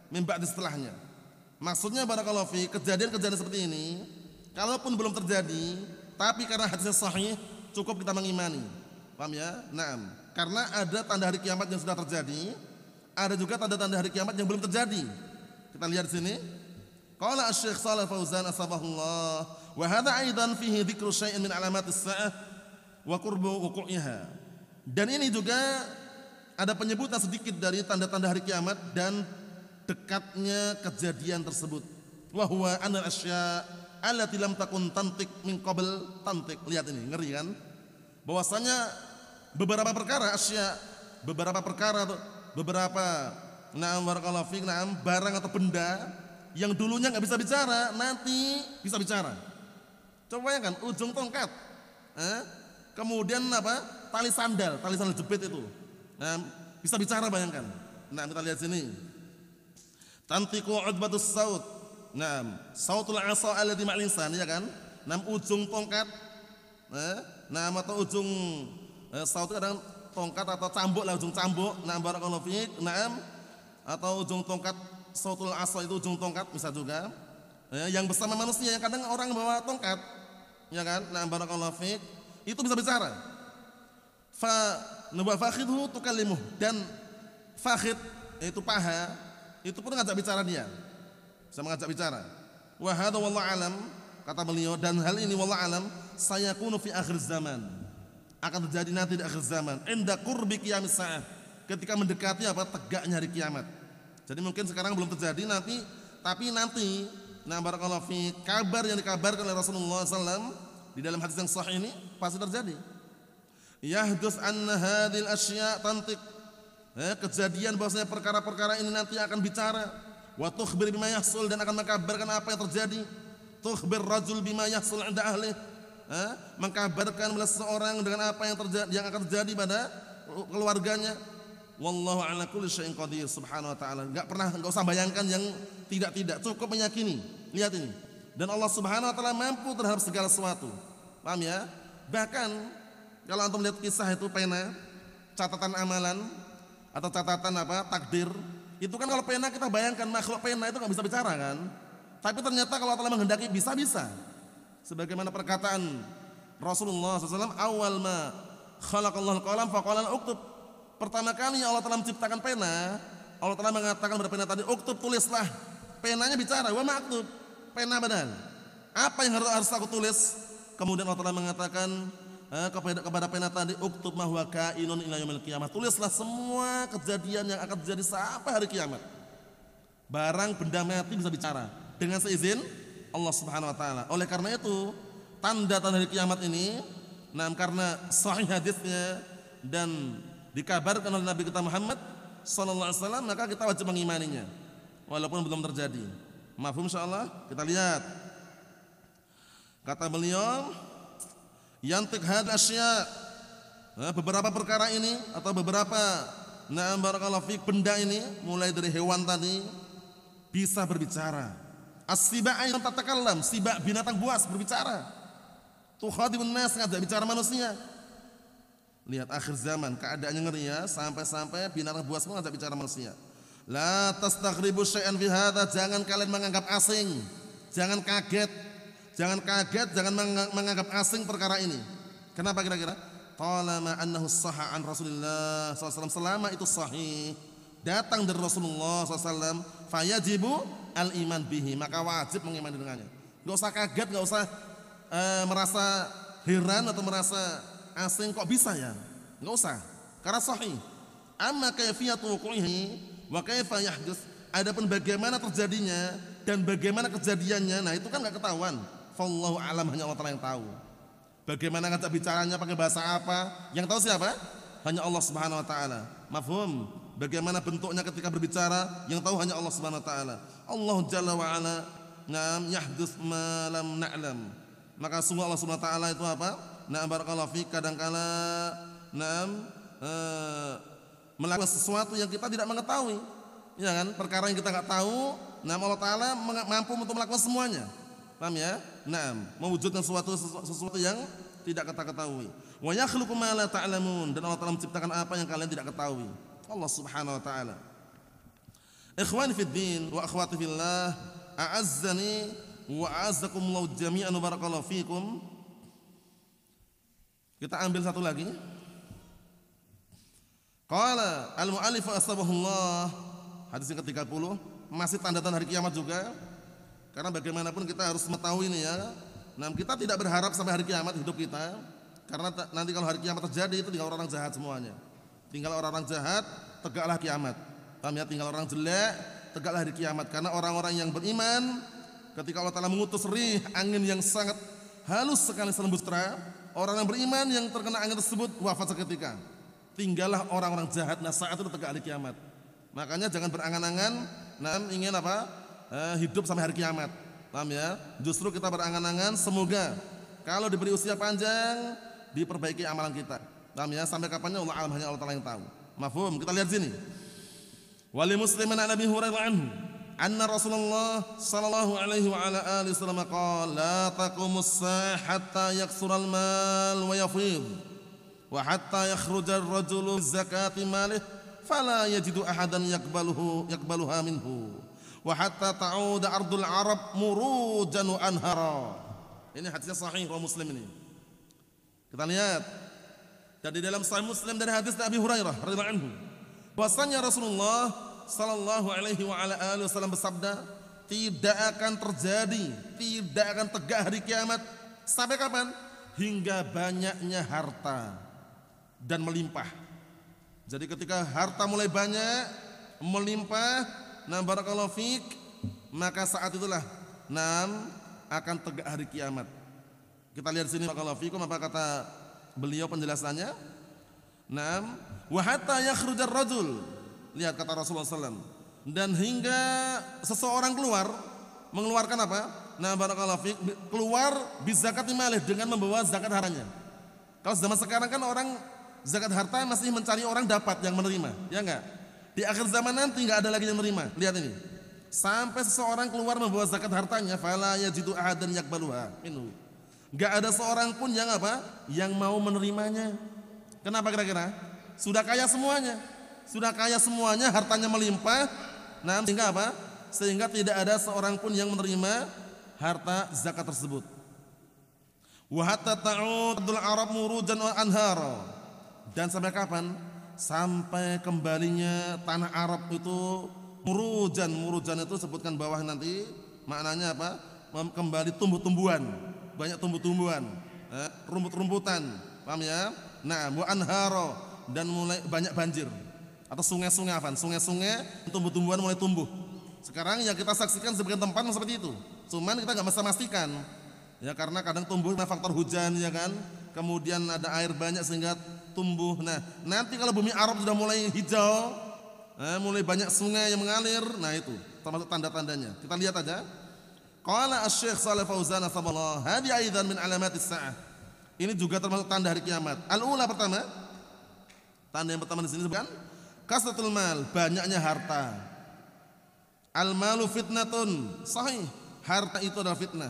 [SPEAKER 3] mimba di setelahnya. Maksudnya barakallahu fiik, kejadian-kejadian seperti ini kalaupun belum terjadi, tapi karena hadisnya sahih cukup kita mengimani. Paham ya? Naam. Karena ada tanda hari kiamat yang sudah terjadi, ada juga tanda-tanda hari kiamat yang belum terjadi. Kita lihat di sini. Qala Asy-Syaikh Shalih Fauzan asbahullah wa hadza aidan fihi dzikru syai'in min alamatis sa'ah wa qurbu wuqu'iha. Dan ini juga ada penyebutan sedikit dari tanda-tanda hari kiamat dan dekatnya kejadian tersebut. Wa huwa anal asya' allati lam takun tantik min qabl tantik. Lihat ini, ngeri kan? Bahwasanya beberapa perkara beberapa barakallahu fiik, barang atau benda yang dulunya nggak bisa bicara, nanti bisa bicara. Coba bayangkan, ujung tongkat, kemudian tali sandal jepit itu, bisa bicara, bayangkan. Nah, kita lihat sini. Tantiqu udbatus saut. Sautul asa alladhi ma'al insan, ya kan? Ujung tongkat, atau ujung saut itu kadang tongkat atau cambuk lah, ujung cambuk. Barakallahu fiik. Atau ujung tongkat. Sautul asa itu ujung tongkat bisa juga, yang bersama manusia, yang kadang orang bawa tongkat, ya kan? Barakallahu fiik, itu bisa bicara. Fakhidhu tukallimuh, dan fakhid itu paha, itu pun ngajak bicara dia, bisa mengajak bicara. Wa hadza wallahu alam, kata beliau, dan hal ini wallahu alam sayakunu fi akhir zaman, akan terjadi nanti di akhir zaman, inda qurbi qiyamis saah, ketika mendekati tegaknya hari kiamat. Jadi mungkin sekarang belum terjadi, tapi nanti, barakallahu fi, kabar yang dikabarkan oleh Rasulullah SAW di dalam hadis yang sahih ini pasti terjadi. Yahdus anna hadhil asya' tantiq, kejadian bahwasanya perkara-perkara ini nanti akan bicara. Wa tukhbir bima yahsul, dan akan mengkabarkan apa yang terjadi. Tukhbir rajul bima yahsul 'inda ahli, mengkabarkan seseorang dengan apa yang akan terjadi pada keluarganya. Wallahu ala kulli syai'in qadir subhanahu wa ta'ala. Enggak usah bayangkan yang tidak, cukup meyakini. Lihat ini. Dan Allah Subhanahu wa taala mampu terhadap segala sesuatu. Paham ya? Bahkan kalau antum lihat kisah itu pena, catatan amalan atau catatan takdir, itu kan kalau pena kita bayangkan makhluk pena itu enggak bisa bicara kan? Tapi ternyata kalau Allah menghendaki bisa. Sebagaimana perkataan Rasulullah SAW, awal ma khalaqallahu al-qalam faqala uktub. Pertama kali Allah telah menciptakan pena, Allah telah mengatakan kepada pena tadi, uktub, tulislah. Penanya bicara, wa maktub, pena badan. Apa yang harus aku tulis? Kemudian Allah telah mengatakan kepada pena tadi, uktub ma huwa kainun ila yaumil qiyamah. Tulislah semua kejadian yang akan terjadi sampai hari kiamat. Barang benda mati bisa bicara dengan seizin Allah Subhanahu wa taala. Oleh karena itu, tanda-tanda hari kiamat ini, karena sahih hadisnya dan dikabarkan oleh Nabi kita Muhammad sallallahu alaihi wasallam, maka kita wajib mengimaninya walaupun belum terjadi. Mafhum insyaallah? Kita lihat. Kata beliau, yantik hadz asya, beberapa perkara ini atau beberapa barakallahu fik benda ini, mulai dari hewan tadi bisa berbicara. As-siba' ayat tatakallam, siba' binatang buas berbicara. Tukhadibun nas, ngajak bicara manusia. Lihat akhir zaman keadaannya ngeri ya, sampai-sampai binatang buas pun ngajak bicara manusia. La tastaghribu syai'an fi hadza, jangan kalian menganggap asing, jangan kaget, jangan menganggap asing perkara ini. Kenapa kira-kira? Talama annahu sahha an Rasulillah SAW, selama itu sahih datang dari Rasulullah SAW, fayajibu al-iman bihi, maka wajib mengimani dengannya. Enggak usah kaget, enggak usah merasa heran atau merasa asing, kok bisa ya? Enggak usah, karena sahih. Amma kayfiyatu wuqu'ihi wa kaifa yahdits, adapun bagaimana terjadinya dan bagaimana kejadiannya, nah itu kan enggak ketahuan. Wallahu alam, hanya Allah Ta'ala yang tahu. Bagaimana ngajak bicaranya, pakai bahasa apa, yang tahu siapa? Hanya Allah Subhanahu wa taala. Mafhum? Bagaimana bentuknya ketika berbicara, yang tahu hanya Allah Subhanahu wa taala. Allah Jalla wa ala yahdits ma lam na'lam. Maka sungguh Allah Subhanahu wa taala itu barakallahu fik, kadangkala melakukan sesuatu yang kita tidak mengetahui. Ya kan? Perkara yang kita enggak tahu, Allah Taala mampu untuk melakukan semuanya. Paham ya? Mewujudkan sesuatu yang tidak kita ketahui. Wa yakhluqu ma la ta'lamun, dan Allah Taala menciptakan apa yang kalian tidak ketahui. Allah Subhanahu wa taala. Ikhwani fid din wa akhwati fillah, a'azzani wa a'azzakumullahu jami'an, barakallahu fikum. Kita ambil satu lagi. Qala al-mu'allif asbahullah, hadis yang ke-30, masih tanda-tanda hari kiamat juga. Karena bagaimanapun kita harus mengetahui ini ya. Kita tidak berharap sampai hari kiamat hidup kita, karena nanti kalau hari kiamat terjadi itu tinggal orang jahat semuanya. Tinggal orang jahat, tegaklah kiamat. Paham ya? Tinggal orang jelek, tegaklah hari kiamat. Karena orang-orang yang beriman, ketika Allah Ta'ala mengutus rih, angin yang sangat halus sekali sembustra, orang yang beriman yang terkena angin tersebut wafat seketika. Tinggallah orang-orang jahat. Nah, saat itu tegak hari kiamat. Makanya jangan berangan-angan ingin hidup sampai hari kiamat. Paham ya? Justru kita berangan-angan semoga kalau diberi usia panjang diperbaiki amalan kita. Paham ya? Sampai kapannya Allah alam, hanya Allah Ta'ala yang tahu. Mafhum? Kita lihat sini. Wali muslimin an Abi Hurairah anhu anna Rasulullah sallallahu alaihi wa ala alihi wasallam qala la taqumus sa'ah hatta yaksural mal wa yafid wa hatta yakhruja ar-rajulu zakati malih fala yajidu ahadan yaqbaluha minhu wa hatta ta'uda ardul arab murujan wa anhara. Ini hadisnya sahih riwayat Muslim ini. Kita lihat. Dan di dalam Sahih Muslim dari hadis Abi Hurairah radhiyallahu anhu, bahwasanya Rasulullah sallallahu alaihi wa ala alihi wasallam bersabda, tidak akan terjadi, tidak akan tegak hari kiamat sampai kapan? Hingga banyaknya harta dan melimpah. Jadi ketika harta mulai banyak, melimpah, barakallahu fik, maka saat itulah akan tegak hari kiamat. Kita lihat sini barakallahu fikum, apa kata beliau penjelasannya? Wa hatta yakhrujar rajul. Lihat kata Rasulullah SAW. Dan hingga seseorang mengeluarkan apa? Barakallahu fiik, keluar bizakati malih, dengan membawa zakat hartanya. Kalau zaman sekarang kan orang zakat harta masih mencari orang dapat yang menerima, ya enggak? Di akhir zaman nanti enggak ada lagi yang menerima. Lihat ini. Sampai seseorang keluar membawa zakat hartanya, fala yajidu ahadan yaqbaluha minhu. Enggak ada seorang pun yang apa? Yang mau menerimanya. Kenapa kira-kira? Sudah kaya semuanya. Sudah kaya semuanya, hartanya melimpah. Nah, sehingga apa? Sehingga tidak ada seorang pun yang menerima harta zakat tersebut. Wa hatta ta'udul Arab murujan wa anhara. Dan sampai kapan? Sampai kembalinya tanah Arab itu murujan. Murujan itu sebutkan bawah nanti. Maknanya apa? Kembali tumbuh-tumbuhan. Banyak tumbuh-tumbuhan, rumput-rumputan. Paham ya? Nah, wa anhara, dan mulai banyak banjir. Atau sungai-sungai apa? Sungai-sungai, tumbuh-tumbuhan mulai tumbuh. Sekarang yang kita saksikan sebagian tempat seperti itu. Cuman kita enggak bisa memastikan. Ya, karena kadang tumbuh karena faktor hujan, ya kan? Kemudian ada air banyak sehingga tumbuh. Nah, nanti kalau bumi Arab sudah mulai hijau, mulai banyak sungai yang mengalir, nah itu termasuk tanda-tandanya. Kita lihat aja. Qala Asy-Syaikh Shalih Fauzan astaghfirullah, hadi aidan min alamatis sa'ah. Ini juga termasuk tanda hari kiamat. Al-ula pertama, tanda yang pertama di sini bukan kasratul mal, banyaknya harta. Al-malu fitnatun, sahih. Harta itu adalah fitnah.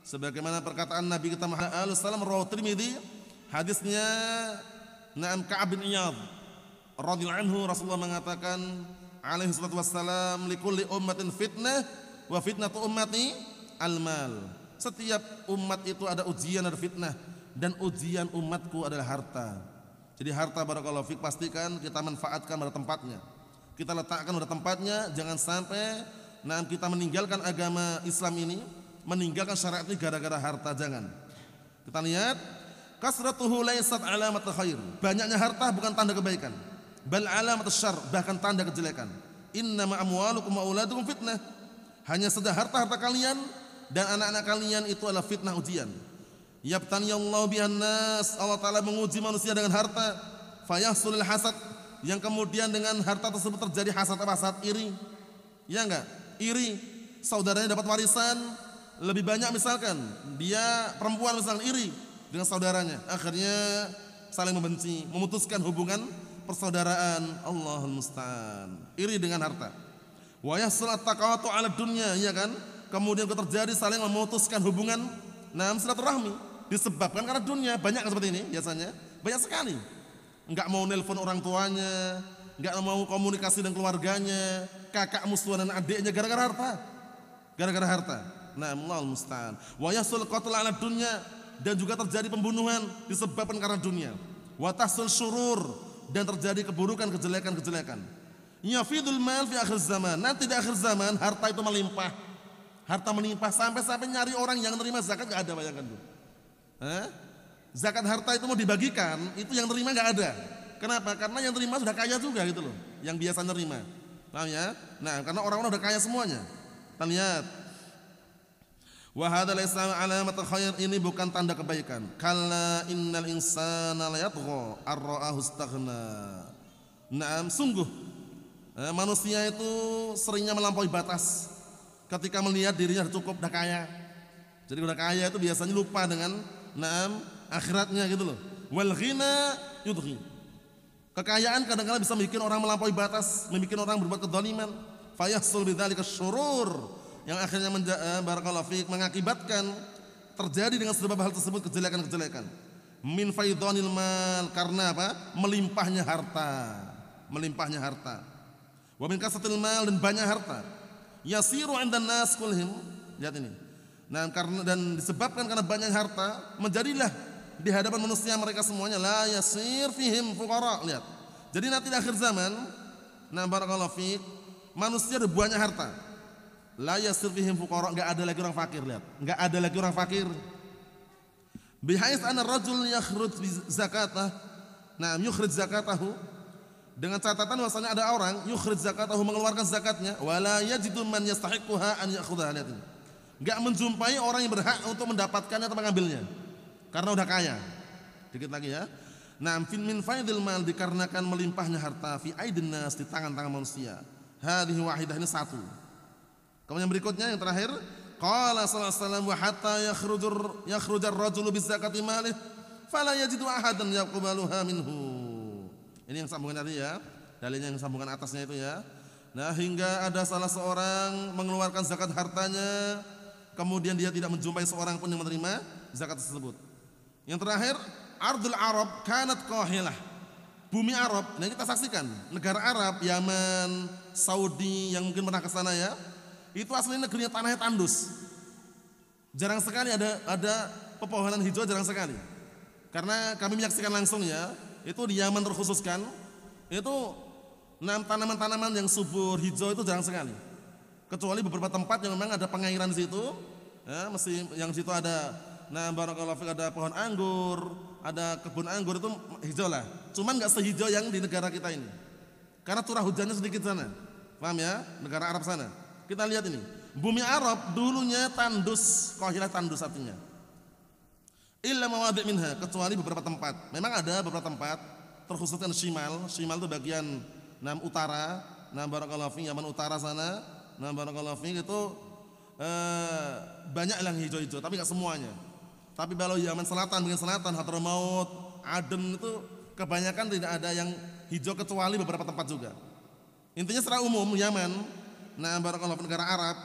[SPEAKER 3] Sebagaimana perkataan Nabi kita Muhammad sallallahu alaihi wasallam, Tirmidzi, hadisnya Na'am Ka'ab bin Iyadh radhiyallahu anhu, Rasulullah mengatakan alaihi salatu wassalam, likulli ummatin fitnah wa fitnatu ummati al-mal. Setiap umat itu ada ujian, ada fitnah, dan ujian umatku adalah harta. Jadi harta barakallahu fik pastikan kita manfaatkan pada tempatnya. Kita letakkan pada tempatnya, jangan sampai kita meninggalkan agama Islam ini, meninggalkan syariat ini gara-gara harta, jangan. Kita lihat, kasratuhu laysat alamat khair. Banyaknya harta bukan tanda kebaikan, bal alamat syarr, bahkan tanda kejelekan. Innama amwalukum wa auladukum fitnah. Hanya saja harta-harta kalian dan anak-anak kalian itu adalah fitnah, ujian. Yabtaniyallahu bihan nas, Allah Ta'ala menguji manusia dengan harta. Fayahsulil hasad, yang kemudian dengan harta tersebut terjadi hasad, apa? Hasad, iri. Ya enggak? Iri. Saudaranya dapat warisan lebih banyak misalkan, dia perempuan misalkan, iri dengan saudaranya. Akhirnya saling membenci, memutuskan hubungan persaudaraan. Allahul musta'an. Iri dengan harta. Wa yahsul at-taqatu 'ala dunya, ya kan? Kemudian terjadi saling memutuskan hubungan silaturahmi disebabkan karena dunia. Banyak seperti ini biasanya, banyak sekali. Enggak mau nelpon orang tuanya, enggak mau komunikasi dengan keluarganya, kakak musuhan dan adiknya gara-gara harta. Gara-gara harta. Allahul musta'an. Wa yahsul qatl 'ala dunya, dan juga terjadi pembunuhan disebabkan karena dunia. Wa tahsul syurur, dan terjadi keburukan, kejelekan-kejelekan. Yafidul mal fi akhir zaman. Nanti di akhir zaman harta itu melimpah. Harta melimpah sampai-sampai nyari orang yang menerima zakat enggak ada, bayangkan tuh. Zakat harta itu mau dibagikan, itu yang terima enggak ada. Kenapa? Karena yang terima sudah kaya juga gitu loh, yang biasa nerima. Paham ya? Nah, karena orang-orang udah kaya semuanya. Kita lihat. Wa hadza laysa alamat khair, ini bukan tanda kebaikan. Kalla innal insana la yatgha ar-ra'ahu istaghna. Sungguh manusia itu seringnya melampaui batas ketika melihat dirinya sudah cukup, dah kaya. Jadi udah kaya itu biasanya lupa dengan akhiratnya gitu loh. Wal ghina yudghi. Kekayaan kadang-kadang bisa membuat orang melampaui batas, membuat orang berbuat kedzaliman. Fayahsul bidzalika syurur, yang akhirnya barakallahu fiik mengakibatkan terjadi dengan sebab hal tersebut kejelekan-kejelekan. Min faidhanil mal, karena apa? Melimpahnya harta. Melimpahnya harta. Wa min kasratil mal, dan banyak harta. Yasiru 'indan nas kullihim. Lihat ini. Karena dan disebabkan karena banyak harta, menjadilah di hadapan manusia mereka semuanya la yasir fihim fuqara. Lihat. Jadi nanti di akhir zaman, barakallahu fiik, manusia ada banyak harta. La yasir fihim fuqara, enggak ada lagi orang fakir, lihat. Enggak ada lagi orang fakir. Bihais anna rajul yakhruj zakatah. Yukhrij zakatahu, dengan catatan bahwasanya ada orang yukhrij zakatahu, mengeluarkan zakatnya, wala yajidu man yastahiquha an ya'khudha. Lihat ini. Enggak menjumpai orang yang berhak untuk mendapatkannya atau mengambilnya karena udah kaya. Dikit lagi ya. Min faidil mal, dikarenakan melimpahnya harta, fi aidin nas, di tangan-tangan manusia. Hadhihi wahidah, ini satu. Kemudian berikutnya yang terakhir, qala sallallahu alaihi wasallam, wa hatta yakhrujar rajulu bi zakati malih fala yajidu ahadan yaqbaluha minhu. Ini yang sambungan tadi ya, dalilnya yang sambungan atasnya itu ya. Nah, hingga ada salah seorang mengeluarkan zakat hartanya, kemudian dia tidak menjumpai seorang pun yang menerima zakat tersebut. Yang terakhir, ardul Arab kanat qahilah. Bumi Arab, nah kita saksikan, negara Arab, Yaman, Saudi yang mungkin pernah ke sana ya. Itu aslinya negerinya tanahnya tandus. Jarang sekali ada pepohonan hijau, jarang sekali. Karena kami menyaksikan langsung ya, itu di Yaman terkhususkan, itu tanaman-tanaman yang subur hijau itu jarang sekali. Kecuali beberapa tempat yang memang ada pengairan di situ, ya, mesti yang situ ada, barakallahu fiik, ada pohon anggur, ada kebun anggur, itu hijau lah. Cuman nggak sehijau yang di negara kita ini, karena curah hujannya sedikit sana, paham ya? Negara Arab sana. Kita lihat ini, bumi Arab dulunya tandus, qahilah tandus artinya. Illa mawadhi' minha, kecuali beberapa tempat. Memang ada beberapa tempat, terkhususkan Shimal itu bagian utara, barakallahu fiik, Yaman utara sana, barakallahu fiik itu banyak yang hijau-hijau, tapi enggak semuanya. Tapi kalau Yaman selatan, bagian selatan, Hadramaut, Aden itu kebanyakan tidak ada yang hijau kecuali beberapa tempat juga. Intinya secara umum Yaman, barakallahu fiik, negara Arab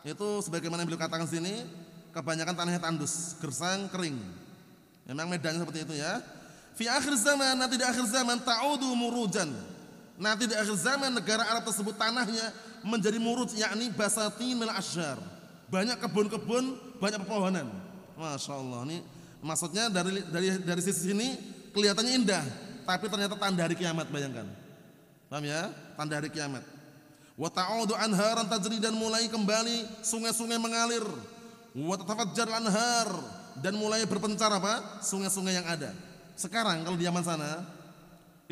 [SPEAKER 3] itu sebagaimana yang beliau katakan sini, kebanyakan tanahnya tandus, gersang, kering. Memang medannya seperti itu ya. Fi akhir zaman, nanti di akhir zaman ta'udu murujan. Nanti di akhir zaman negara Arab tersebut tanahnya menjadi muruj, yakni basatin mil asyar. Banyak kebun-kebun, banyak pepohonan. Masya Allah, ini maksudnya dari sisi sini kelihatannya indah, tapi ternyata tanda hari kiamat, bayangkan. Paham ya? Tanda hari kiamat. Wa ta'udu anharan tajri, dan mulai kembali sungai-sungai mengalir. Wa tatafajjar anhar, dan mulai berpencar apa? Sungai-sungai yang ada. Sekarang kalau di Yaman sana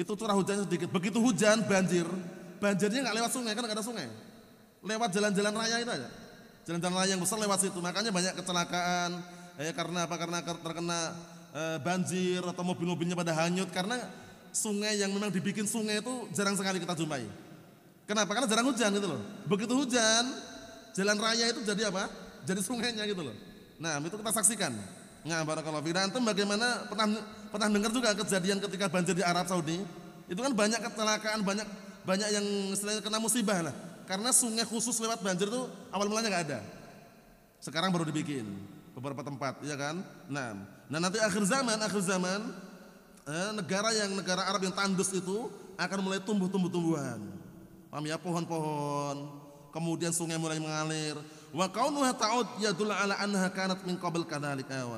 [SPEAKER 3] itu curah hujannya sedikit. Begitu hujan banjirnya nggak lewat sungai, kan nggak ada sungai. Lewat jalan-jalan raya itu aja. Jalan-jalan raya yang besar lewat situ. Makanya banyak kecelakaan. Karena apa? Karena terkena banjir atau mobil-mobilnya pada hanyut. Karena sungai yang memang dibikin sungai itu jarang sekali kita jumpai. Kenapa? Karena jarang hujan gitu loh. Begitu hujan, jalan raya itu jadi apa? Jadi sungainya gitu loh. Nah, itu kita saksikan. Nah, barakallahu fiik. Antum bagaimana pernah dengar juga kejadian ketika banjir di Arab Saudi? Itu kan banyak kecelakaan, banyak yang istilahnya kena musibah lah. Karena sungai khusus lewat banjir itu awal mulanya nggak ada. Sekarang baru dibikin beberapa tempat, ya kan? Nah nanti akhir zaman negara Arab yang tandus itu akan mulai tumbuh-tumbuhan. Paham ya? Pohon-pohon, kemudian sungai mulai mengalir. Wa kaunuha ta'ud yadullu ala annaha kanat min qabl kadzalika.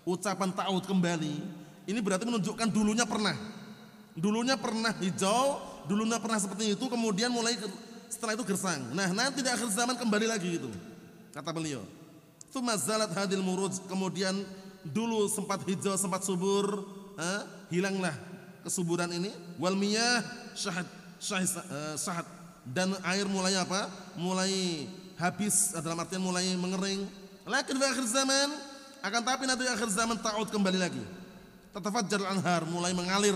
[SPEAKER 3] Ucapan ta'ud kembali ini berarti menunjukkan dulunya pernah hijau, dulunya pernah seperti itu, kemudian mulai setelah itu gersang. Nah, nanti di akhir zaman kembali lagi itu, kata beliau. Tsumma zalat hadil muruj, kemudian dulu sempat hijau, sempat subur, hilanglah kesuburan ini. Wal miyah syahad, dan air mulai apa? Mulai habis, dalam artian mulai mengering. Lakin di akhir zaman, akan tapi nanti di akhir zaman ta'ud kembali lagi. Tatafajjar al-anhar, mulai mengalir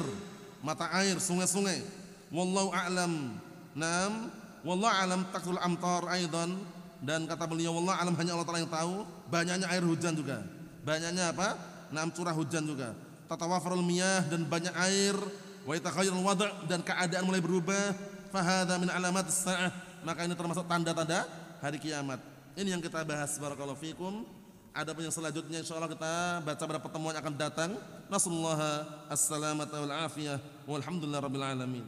[SPEAKER 3] mata air, sungai-sungai. Wallahu a'lam. Naam, wallahu a'lam taqtul amtar aidan, dan kata beliau wallahu a'lam, hanya Allah Ta'ala yang tahu banyaknya air hujan juga. Banyaknya apa? Naam, curah hujan juga. Tatawafarul miyah, dan banyak air. Wa yatakhayyarul wad', dan keadaan mulai berubah. Fahadha min alamat as-sa'ah, maka ini termasuk tanda-tanda hari kiamat. Ini yang kita bahas, barakallahu fikum. Ada pun yang selanjutnya insyaallah kita baca pada pertemuan yang akan datang. Nasallahu as-salamata wal afiyah walhamdulillahirabbil alamin.